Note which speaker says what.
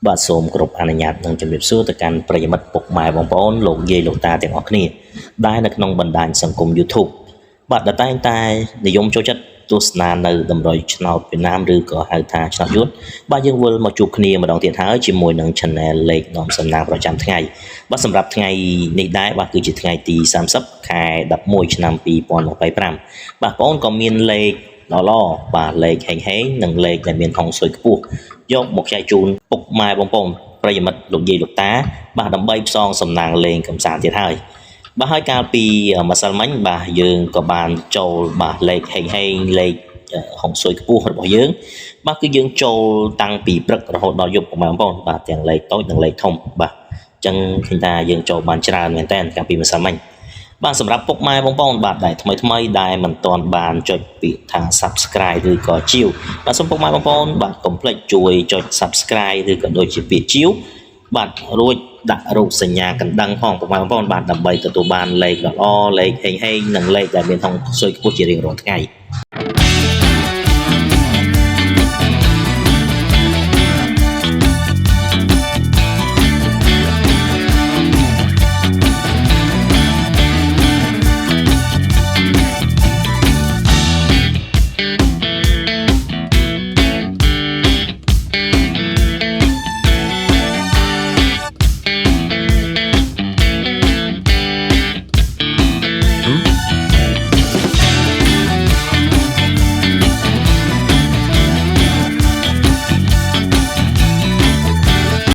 Speaker 1: បាទសូមគោរពអនុញ្ញាតនឹងជំរាបសួរទៅកាន់ប្រិយមិត្តពុកម៉ែបងប្អូនលោកយាយលោកតាទាំងអស់គ្នាដែលនៅក្នុងបណ្ដាញសង្គម YouTube បាទដែលតែងតែនិយមចូលចិត្តទស្សនានៅតម្រុយឆ្នោតវៀតណាមឬក៏ហៅថាឆ្នោតយួនបាទយើងវិលមកជួបគ្នាម្ដងទៀតហើយជាមួយនឹង Channel លេខនាំសំណាងប្រចាំថ្ងៃបាទសម្រាប់ថ្ងៃនេះដែរបាទគឺជាថ្ងៃទី30ខែ11ឆ្នាំ2025បាទបងប្អូនក៏មានលេខល្អបាទលេខហេងនិងលេខដែលមានហុងស៊ុយខ្ពស់យកមកចែកជូនពុកម៉ែបងប្អូនប្រិយមិត្តលោកយាយលោកតាបាទដើម្បីផ្សងសំណាងលេងកំសាន្តទៀតហើយបាទហើយកាលពីម្សិលមិញបាទយើងក៏បានចូលបាទលេខហេងលេខហុងស៊ុយខ្ពស់របស់យើងបាទគឺយើងចូលតាំងពីព្រឹករហូតដល់យប់បងប្អូនបាទទាំងលេខតូចនិងលេខធំបាទអញ្ចឹងឃើញថាយើងចូលបានច្រើនមែនតើកាលពីម្សិលមិញបាទសម្រាប់ពុកម៉ែបងប្អូនបាទដែលថ្មីដែលមិនទាន់បានចុចពាក្យថា Subscribe ឬក៏ជាវបាទសូមពុកម៉ែបងប្អូនបាទកុំភ្លេចជួយចុច Subscribe ឬក៏ដូចជាពាក្យជាវបាទរួចដាក់រូបសញ្ញាកណ្ដឹងផងពុកម៉ែបងប្អូនបាទដើម្បីទទួលបានលេខល្អលេខហេងនិងលេខដែលមានហុងស៊ុយខ្ពស់ជារៀងរាល់ថ្ងៃ